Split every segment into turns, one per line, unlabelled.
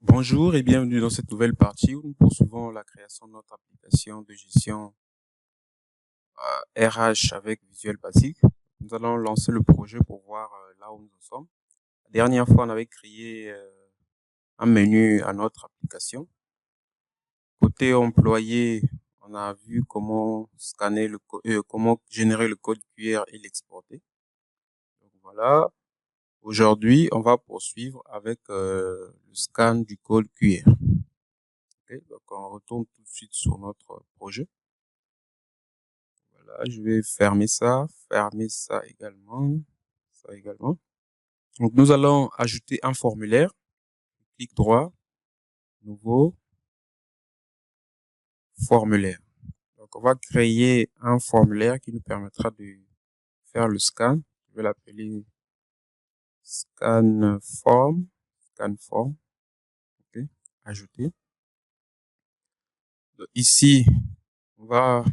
Bonjour et bienvenue dans cette nouvelle partie où nous poursuivons la création de notre application de gestion RH avec Visual Basic. Nous allons lancer le projet pour voir là où nous en sommes. La dernière fois, on avait créé un menu à notre application. Côté employé, on a vu comment scanner comment générer le code QR et l'exporter. Donc voilà. Aujourd'hui, on va poursuivre avec le scan du code QR. Okay, donc on retourne tout de suite sur notre projet. Voilà, je vais fermer ça également, ça également. Donc nous allons ajouter un formulaire. Clic droit, nouveau, formulaire. Donc on va créer un formulaire qui nous permettra de faire le scan. Je vais l'appeler scan form. Ok, ajouter. Donc, ici, on va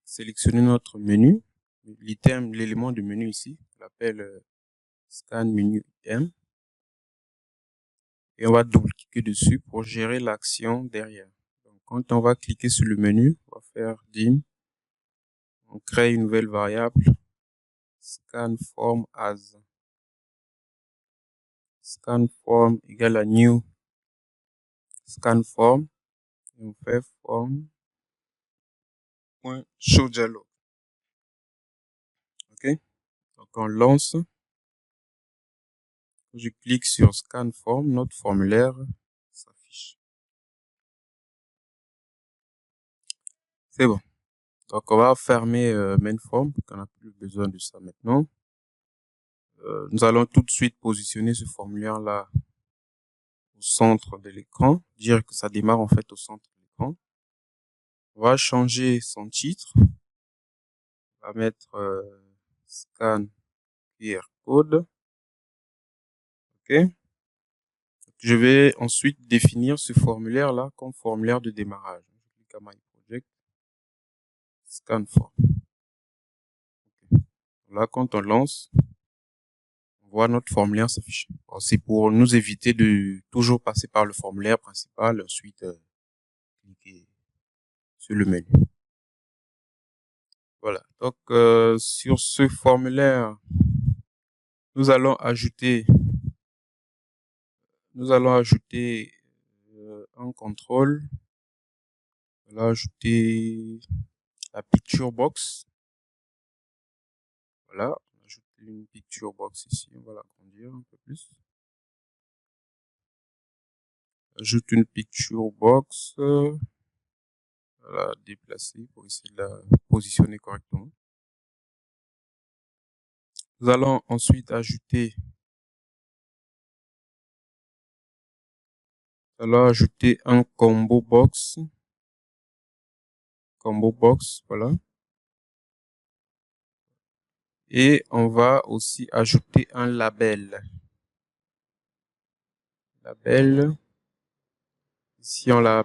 sélectionner notre menu, l'item, l'élément du menu ici, on l'appelle scan menu item. Et on va double-cliquer dessus pour gérer l'action derrière. Donc, quand on va cliquer sur le menu, on va faire dim, on crée une nouvelle variable, scan form as, scan form égale à new, scan form, et on fait form.show dialog. Ok? Donc, on lance. Je clique sur scan form, notre formulaire s'affiche. C'est bon. Donc, on va fermer main form, qu'on n'a plus besoin de ça maintenant. Nous allons tout de suite positionner ce formulaire-là au centre de l'écran, dire que ça démarre en fait au centre de l'écran. On va changer son titre. On va mettre scan QR code. Ok. Je vais ensuite définir ce formulaire-là comme formulaire de démarrage. Je clique à My Project, scan form. Okay. Là, quand on lance, on voit notre formulaire s'afficher. Bon, c'est pour nous éviter de toujours passer par le formulaire principal, ensuite cliquer sur le menu. Voilà. Donc, sur ce formulaire, nous allons ajouter un contrôle. On va ajouter la picture box. Voilà. On ajoute une picture box ici. On va l'agrandir un peu plus. Ajoute une picture box. Voilà, déplacer pour essayer de la positionner correctement. Nous allons ensuite ajouter un combo box. Voilà. Et on va aussi ajouter un label. Ici, on va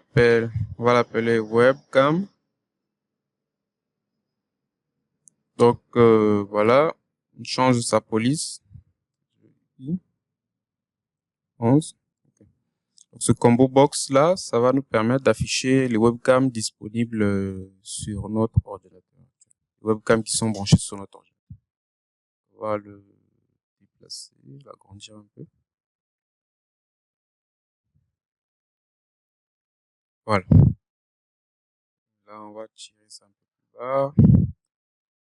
l'appeler webcam. Donc, voilà. On change sa police. 11. Donc, ce combo box là, ça va nous permettre d'afficher les webcams disponibles sur notre ordinateur. Les webcams qui sont branchés sur notre ordinateur. On va le déplacer, l'agrandir un peu. Voilà. Là, on va tirer ça un peu plus bas.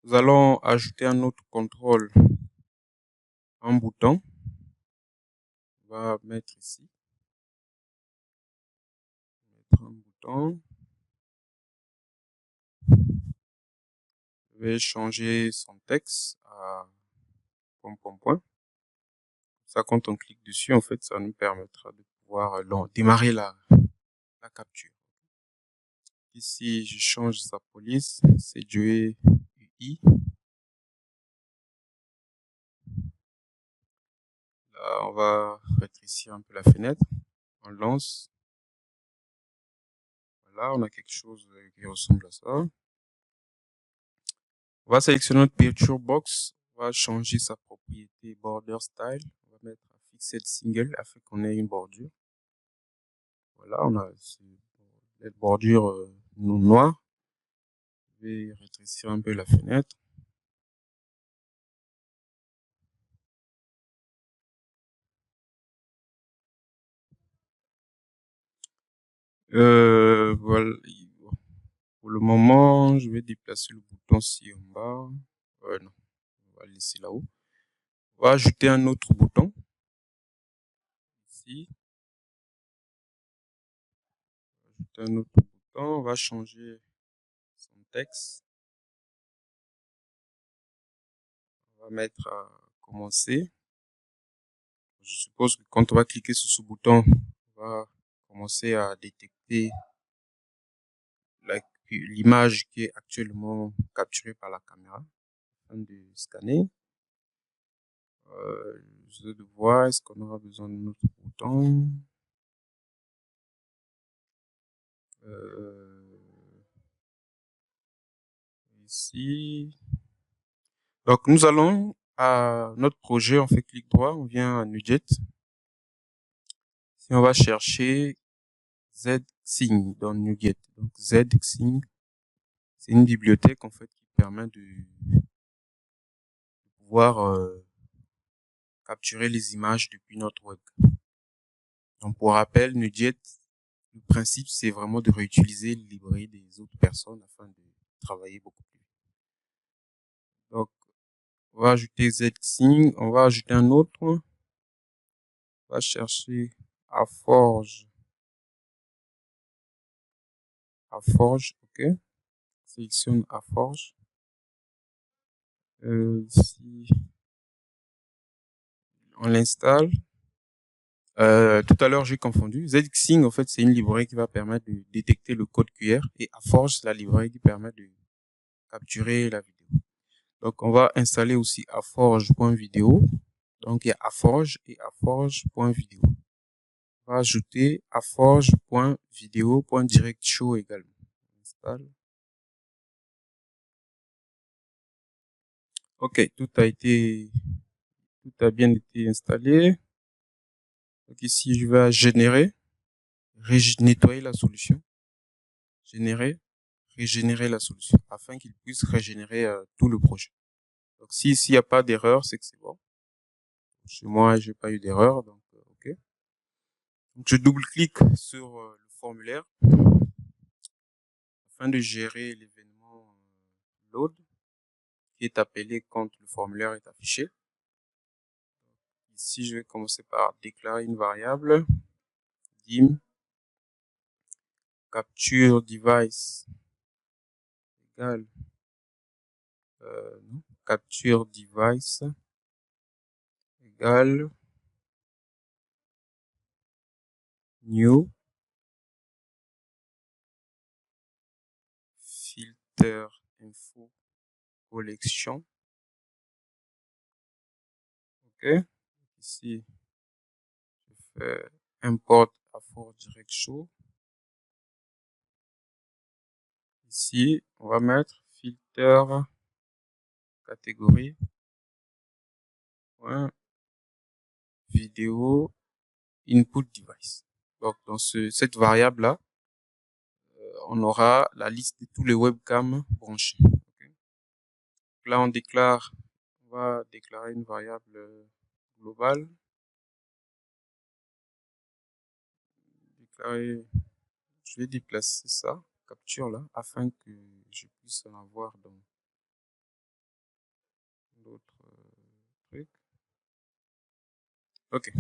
Nous allons ajouter un autre contrôle, un bouton. On va mettre ici. Un bouton. Je vais changer son texte à point. Ça, quand on clique dessus, en fait, ça nous permettra de pouvoir démarrer la capture. Ici, je change sa police, c'est du UI. Là, on va rétrécir un peu la fenêtre. On lance. Voilà, on a quelque chose qui ressemble à ça. On va sélectionner notre picture box. On va changer sa propriété border style. On va mettre un fixed single afin qu'on ait une bordure. Voilà, on a les bordures noires. Je vais rétrécir un peu la fenêtre. Voilà. Pour le moment, je vais déplacer le bouton ci en bas. Non, on va le laisser là-haut. On va ajouter un autre bouton ici. Ajouter un autre bouton. On va changer son texte. On va mettre à commencer. Je suppose que quand on va cliquer sur ce bouton, on va commencer à détecter l'image qui est actuellement capturée par la caméra afin de scanner. Je vais voir, est-ce qu'on aura besoin d'un autre bouton? Ici. Donc, nous allons à notre projet, on fait clic droit, on vient à Nuget. Si on va chercher Zxing dans Nuget. Donc, Zxing, c'est une bibliothèque, en fait, qui permet de pouvoir capturer les images depuis notre web. Donc, pour rappel, Nuget, le principe, c'est vraiment de réutiliser les librairies des autres personnes afin de travailler beaucoup plus vite. Donc, on va ajouter Zxing, on va ajouter un autre. On va chercher Aforge. Aforge, ok. Sélectionne Aforge. Ici, on l'installe. Tout à l'heure, j'ai confondu. Zxing, en fait, c'est une librairie qui va permettre de détecter le code QR et Aforge, c'est la librairie qui permet de capturer la vidéo. Donc, on va installer aussi aforge.video. Donc, il y a Aforge et aforge.video. On va ajouter aforge.video.directshow également. On installe. Ok, tout a bien été installé. Donc ici, je vais générer, nettoyer la solution, générer, régénérer la solution afin qu'il puisse régénérer tout le projet. Donc s'il n'y a pas d'erreur, c'est que c'est bon. Chez moi, j'ai pas eu d'erreur, donc ok. Donc je double-clique sur le formulaire afin de gérer l'événement load qui est appelé quand le formulaire est affiché. Ici, je vais commencer par déclarer une variable dim capture device égale capture device égale new filter info collection. Ok. Ici, je fais import Aforge direct show. Ici, on va mettre filter catégorie point vidéo input device. Donc, dans cette variable-là, on aura la liste de tous les webcams branchés. Okay. Là, on va déclarer une variable globale. Je vais déplacer ça, capture là, afin que je puisse en avoir dans d'autres trucs. Ok.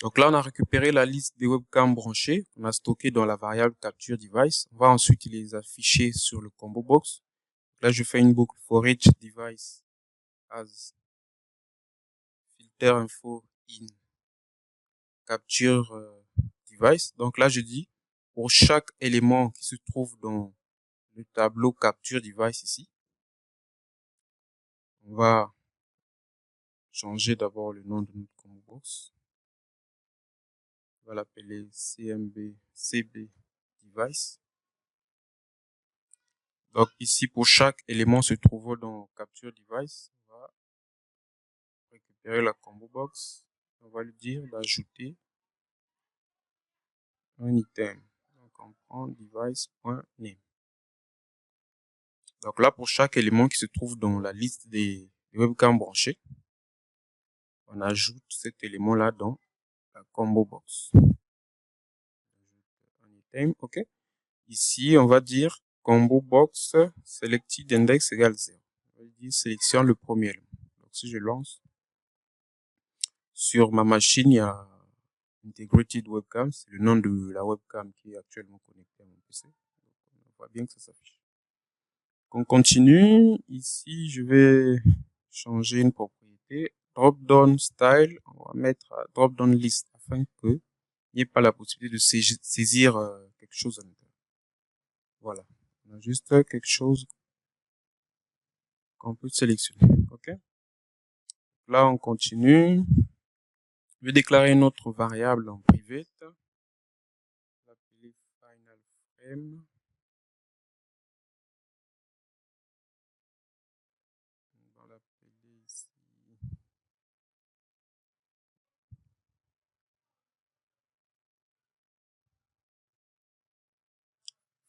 Donc là, on a récupéré la liste des webcams branchés qu'on a stocké dans la variable capture device. On va ensuite les afficher sur le combo box. Là, je fais une boucle for each device as filter info in capture device. Donc là, je dis pour chaque élément qui se trouve dans le tableau capture device ici, on va changer d'abord le nom de notre combo box. On va l'appeler CB device. Donc ici, pour chaque élément se trouvant dans capture device, on va récupérer la combo box. On va lui dire d'ajouter un item. Donc, on prend device.name. Donc là, pour chaque élément qui se trouve dans la liste des webcams branchés, on ajoute cet élément-là dans la combo box. Un item, OK. Ici, on va dire combo box selected index égale 0. On va dire sélectionne le premier élément. Donc, si je lance, sur ma machine, il y a Integrated Webcam, c'est le nom de la webcam qui est actuellement connectée à mon PC. Donc, on voit bien que ça s'affiche. On continue. Ici, je vais changer une propriété. Drop-down style, on va mettre drop-down list afin que il n'y ait pas la possibilité de saisir quelque chose à l'intérieur. Voilà. On a juste quelque chose qu'on peut sélectionner. OK? Là, on continue. Je vais déclarer une autre variable en private. L'appeler final frame. On va l'appeler ici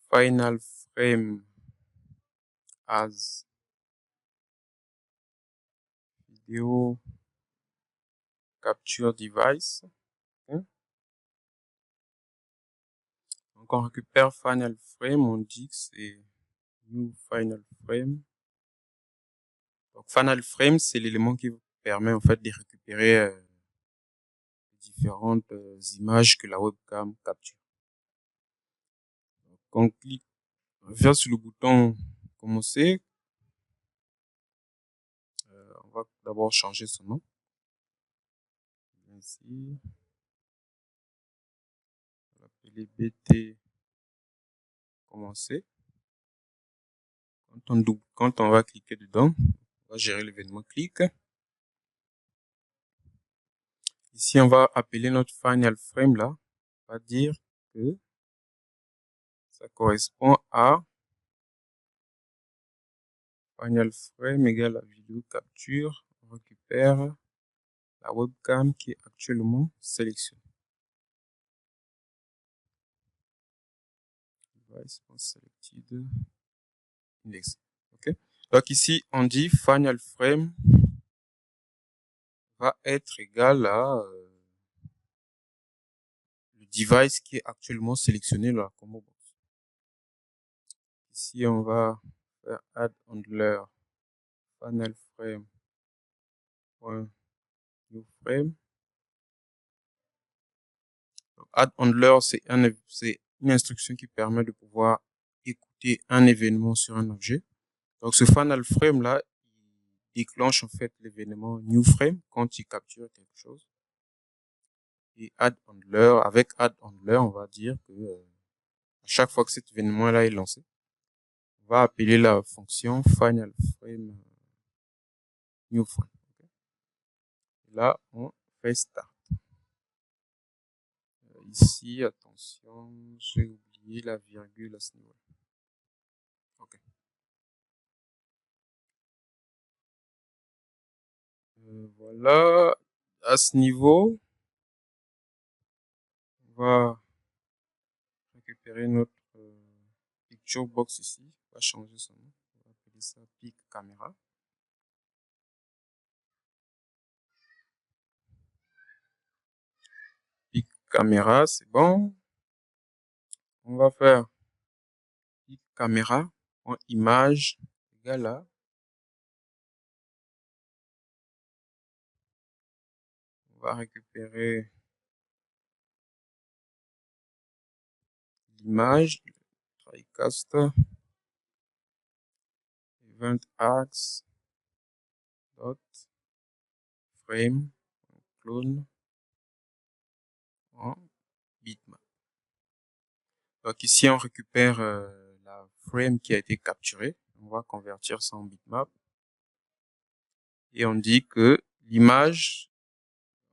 final frame as video capture device. Okay. Donc on récupère final frame, on dit que c'est new final frame. Donc final frame, c'est l'élément qui permet en fait de récupérer différentes images que la webcam capture. Donc on clique, on vient sur le bouton commencer. On va d'abord changer son nom. Ici, on va l'appeler BT commencer. Quand on va cliquer dedans, on va gérer l'événement clic. Ici, on va appeler notre final frame là. On va dire que ça correspond à final frame égale à vidéo capture. On récupère la webcam qui est actuellement sélectionnée. Device selected index. OK. Donc ici, on dit final frame va être égal à le device qui est actuellement sélectionné dans la combo box. Ici, on va faire add handler final frame new frame. Donc, add handler, c'est une instruction qui permet de pouvoir écouter un événement sur un objet. Donc, ce final frame là, il déclenche en fait l'événement new frame quand il capture quelque chose. Et add handler, avec add handler, on va dire que à chaque fois que cet événement là est lancé, on va appeler la fonction final frame new frame. Okay. Là, on fait start. Ici, attention, j'ai oublié la virgule à ce niveau. Ok. Voilà. À ce niveau, on va récupérer notre picture box ici. On va changer son nom. On va appeler ça pic caméra. Pic caméra, c'est bon. On va faire pic caméra en image égale à. On va récupérer l'image, trycast, event axe, dot, frame, clone, en bitmap. Donc ici, on récupère la frame qui a été capturée. On va convertir ça en bitmap. Et on dit que l'image,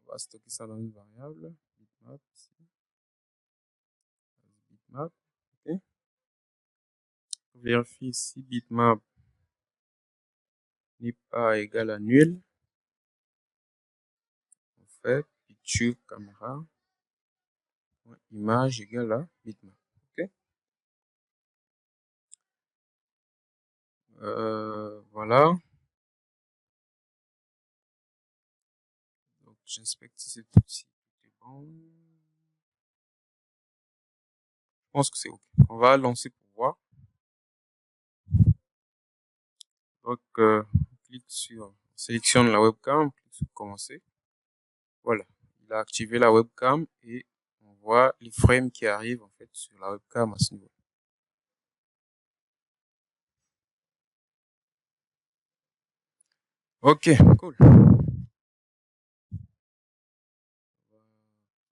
on va stocker ça dans une variable, bitmap, ici. Bitmap, ok. On vérifie si bitmap n'est pas égal à nul. On fait picture caméra. Image égale à bitmap. OK. Voilà. Donc, j'inspecte si c'est tout bon. Je pense que c'est OK. On va lancer pour voir. Donc, on sélectionne la webcam, on clique sur commencer. Voilà. Il a activé la webcam et on voit les frames qui arrivent en fait sur la webcam à ce niveau. OK, cool.